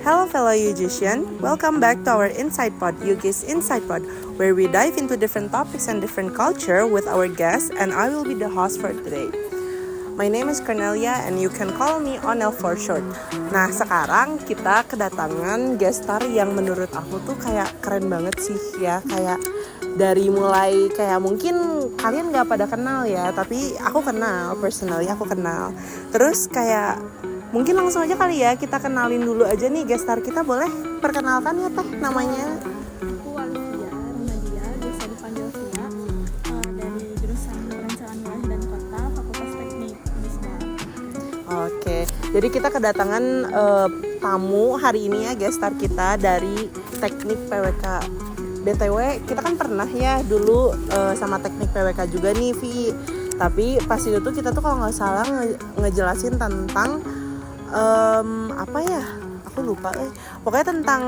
Hello fellow Yugisian, welcome back to our Inside Pod, Yugi's Inside Pod, where we dive into different topics and different culture with our guests, and I will be the host for today. My name is Cornelia and you can call me Onel for short. Nah sekarang kita kedatangan guest star yang menurut aku tuh kayak keren banget sih ya. Kayak dari mulai kayak mungkin kalian gak pada kenal ya, tapi aku kenal, personally aku kenal. Terus kayak mungkin langsung aja kali ya kita kenalin dulu aja nih guest star kita, boleh perkenalkan ya teh namanya? Aku Alvia Ramadia, biasa dipanggil Via, dari jurusan Perencanaan Wilayah dan Kota, Fakultas Teknik Unisba. Oke, jadi kita kedatangan tamu hari ini ya, guest star kita dari Teknik PWK. BTW kita kan pernah ya dulu sama Teknik PWK juga nih Vi. Tapi pas itu tuh kita tuh kalau nggak salah ngejelasin tentang apa ya? Aku lupa pokoknya tentang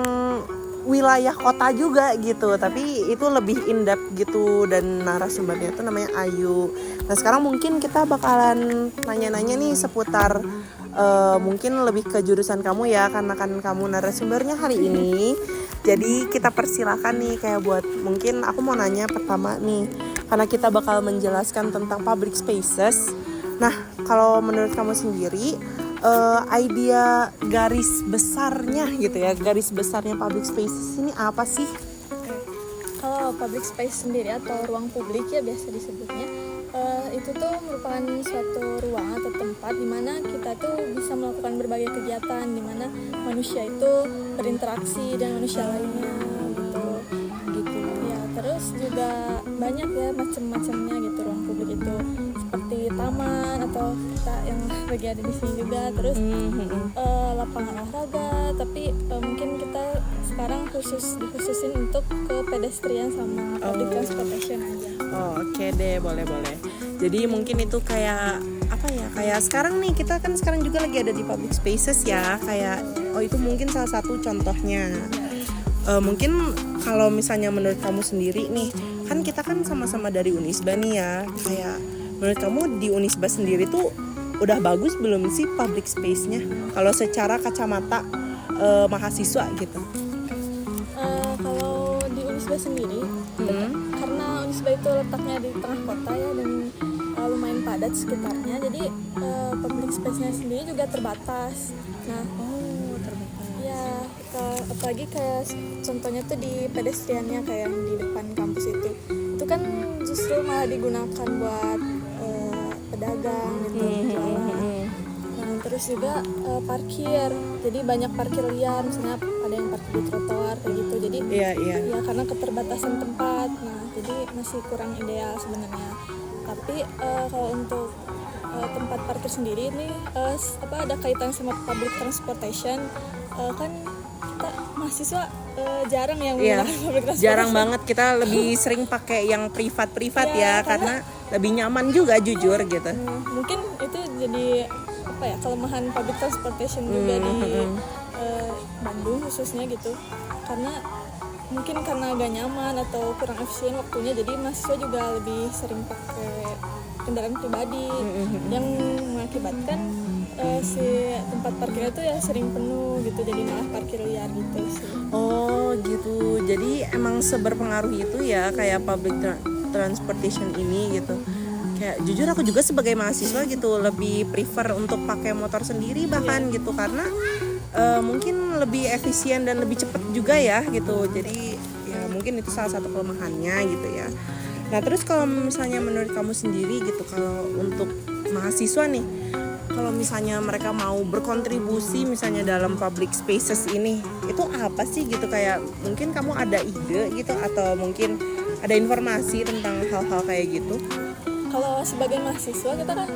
wilayah kota juga gitu, tapi itu lebih in-depth gitu dan narasumbernya itu namanya Ayu. Nah sekarang mungkin kita bakalan nanya-nanya nih seputar mungkin lebih ke jurusan kamu ya, karena kan kamu narasumbernya hari ini. Jadi kita persilahkan nih kayak buat mungkin aku mau nanya pertama nih, karena kita bakal menjelaskan tentang public spaces. Nah kalau menurut kamu sendiri idea garis besarnya gitu ya, garis besarnya public spaces ini apa sih? Kalau public space sendiri atau ruang publik ya biasa disebutnya, itu tuh merupakan suatu ruang atau tempat di mana kita tuh bisa melakukan berbagai kegiatan, di mana manusia itu berinteraksi dengan manusia lainnya gitu. Ya, terus juga banyak ya macam-macamnya gitu ruang publik itu, seperti taman atau kita yang lagi ada di sini juga, terus lapangan olahraga, tapi mungkin kita sekarang dikhususin untuk ke pedestrian sama public transportation aja. Oke deh, boleh. Jadi mungkin itu kayak apa ya? Kayak sekarang nih kita kan sekarang juga lagi ada di public spaces ya. Kayak itu mungkin salah satu contohnya. Mungkin kalau misalnya menurut kamu sendiri nih, kan kita kan sama-sama dari Unisba nih ya. Kayak menurut kamu di Unisba sendiri tuh udah bagus belum sih public space-nya? Kalau secara kacamata mahasiswa gitu. Kalau di Unisba sendiri, karena Unisba itu letaknya di tengah kota ya, dan lumayan padat sekitarnya, jadi public space-nya sendiri juga terbatas. Nah, ya apalagi kayak contohnya tuh di pedestriannya kayak yang di depan kampus itu kan justru malah digunakan buat pedagang gitu, jualan. Nah, terus juga parkir, jadi banyak parkir liar, misalnya ada yang parkir di trotoar kayak gitu. Jadi ya karena keterbatasan tempat, nah jadi masih kurang ideal sebenarnya. Tapi kalau untuk tempat parkir sendiri ini ada kaitan sama public transportation, kan kita mahasiswa jarang yang menggunakan public transportation. Jarang banget, kita lebih sering pakai yang privat ya, karena lebih nyaman juga jujur gitu. Mungkin itu jadi kelemahan public transportation juga di Bandung khususnya gitu, karena mungkin karena agak nyaman atau kurang efisien waktunya, jadi mahasiswa juga lebih sering pakai kendaraan pribadi yang mengakibatkan si tempat parkirnya tuh ya sering penuh gitu, jadi malah parkir liar gitu sih. Oh gitu, jadi emang seberpengaruh itu ya kayak public transportation ini gitu. Kayak jujur aku juga sebagai mahasiswa gitu lebih prefer untuk pakai motor sendiri bahkan gitu, karena mungkin lebih efisien dan lebih cepat juga ya gitu. Jadi ya mungkin itu salah satu kelemahannya gitu ya. Nah terus kalau misalnya menurut kamu sendiri gitu, kalau untuk mahasiswa nih, kalau misalnya mereka mau berkontribusi misalnya dalam public spaces ini, itu apa sih gitu? Kayak mungkin kamu ada ide gitu, atau mungkin ada informasi tentang hal-hal kayak gitu? Kalau sebagai mahasiswa kita kan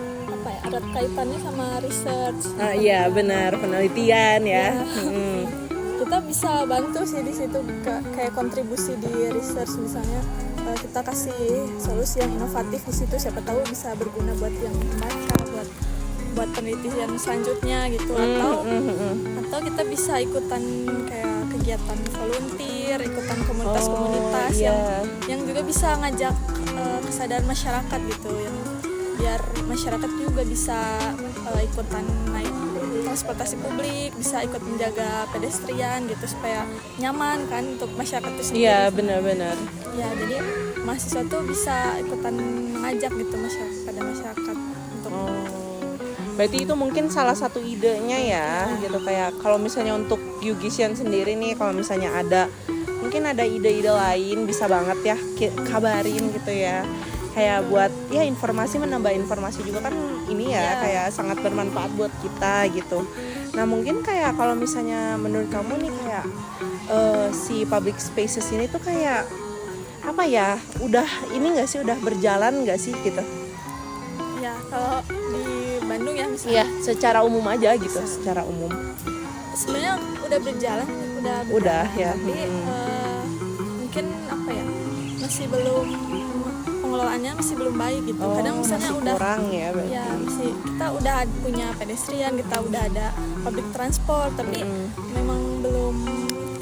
ada kaitannya sama research. Iya benar, penelitian ya. Kita bisa bantu sih di situ, kayak kontribusi di research, misalnya kita kasih solusi yang inovatif di situ, siapa tahu bisa berguna buat yang membaca, buat penelitian selanjutnya gitu. Atau kita bisa ikutan kayak kegiatan volunteer, ikutan komunitas-komunitas yang juga bisa ngajak kesadaran masyarakat gitu, yang biar masyarakat juga bisa ikutan naik transportasi publik, bisa ikut menjaga pedestrian gitu supaya nyaman kan untuk masyarakat itu sendiri. Iya, benar-benar. Ya, jadi mahasiswa tuh bisa ikutan mengajak gitu masyarakat untuk Berarti itu mungkin salah satu idenya ya, gitu kayak kalau misalnya untuk Yugisian sendiri nih, kalau misalnya mungkin ada ide-ide lain bisa banget ya kabarin gitu ya. Kayak buat ya informasi, menambah informasi juga kan ini ya kayak sangat bermanfaat buat kita gitu. Nah mungkin kayak kalau misalnya menurut kamu nih kayak si public spaces ini tuh kayak apa ya, udah ini nggak sih, udah berjalan nggak sih gitu? ya kalau di Bandung ya misalnya. Iya, secara umum aja gitu, secara umum. Sebenarnya udah berjalan, Udah ya. Tapi mungkin apa ya, masih belum, pengelolaannya masih belum baik gitu. Kadang misalnya masih udah kurang ya berarti. ya masih kita udah punya pedestrian, kita udah ada public transport, tapi memang belum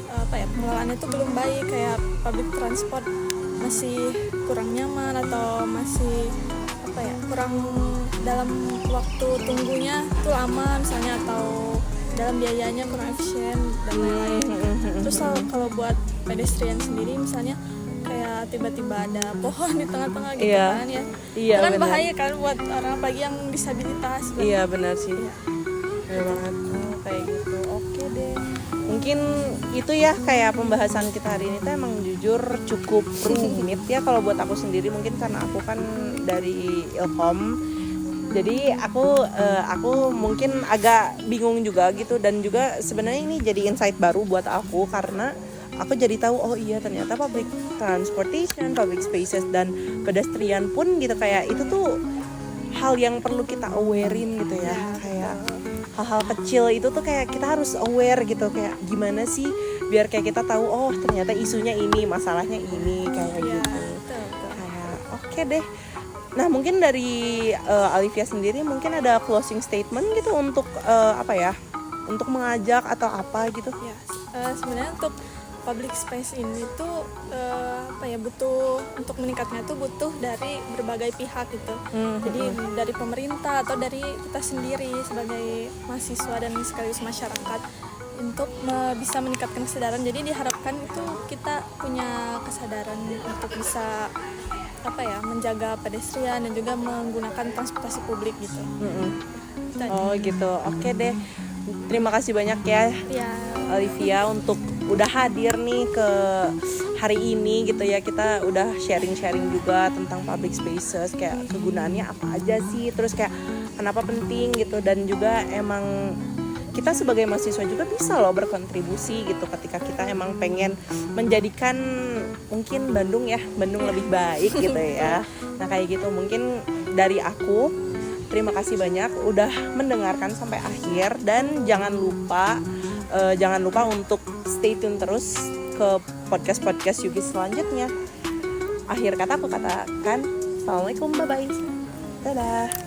apa ya, pengelolaannya itu belum baik. Kayak public transport masih kurang nyaman atau masih apa ya, kurang dalam waktu tunggunya tuh lama misalnya, atau dalam biayanya kurang efisien dan lain-lain. Terus kalau buat pedestrian sendiri misalnya kayak tiba-tiba ada pohon di tengah-tengah gitu kan ya. Iya, itu kan benar. bahaya kan buat orang apalagi yang disabilitas. Iya benar sih. Iya. Benar banget. Kayak gitu. Oke deh. Mungkin itu ya kayak pembahasan kita hari ini tuh emang jujur cukup rumit ya kalau buat aku sendiri, mungkin karena aku kan dari Ilkom. Jadi aku mungkin agak bingung juga gitu, dan juga sebenarnya ini jadi insight baru buat aku karena aku jadi tahu oh iya ternyata public transportation, public spaces dan pedestrian pun gitu kayak itu tuh hal yang perlu kita awarein gitu ya. Kayak hal-hal kecil itu tuh kayak kita harus aware gitu, kayak gimana sih biar kayak kita tahu oh ternyata isunya ini, masalahnya ini kayak Iya, gitu. betul. Kayak oke deh. Nah mungkin dari Alivia sendiri mungkin ada closing statement gitu untuk apa ya, untuk mengajak atau apa gitu. Ya, sebenarnya untuk public space ini tuh apa ya, butuh, untuk meningkatnya tuh butuh dari berbagai pihak gitu. Jadi dari pemerintah atau dari kita sendiri sebagai mahasiswa dan sekaligus masyarakat untuk bisa meningkatkan kesadaran. Jadi diharapkan itu kita punya kesadaran untuk bisa apa ya, menjaga pedestrian dan juga menggunakan transportasi publik gitu. Oh gitu, oke deh. Terima kasih banyak ya Ya, Alivia untuk udah hadir nih ke hari ini gitu ya. Kita udah sharing-sharing juga tentang public spaces, kayak kegunaannya apa aja sih, terus kayak kenapa penting gitu, dan juga emang kita sebagai mahasiswa juga bisa loh berkontribusi gitu ketika kita emang pengen menjadikan mungkin Bandung lebih baik gitu ya. Nah kayak gitu mungkin dari aku, terima kasih banyak udah mendengarkan sampai akhir, dan jangan lupa untuk stay tune terus ke podcast Yugi selanjutnya. Akhir kata aku katakan assalamualaikum, bye bye, dadah.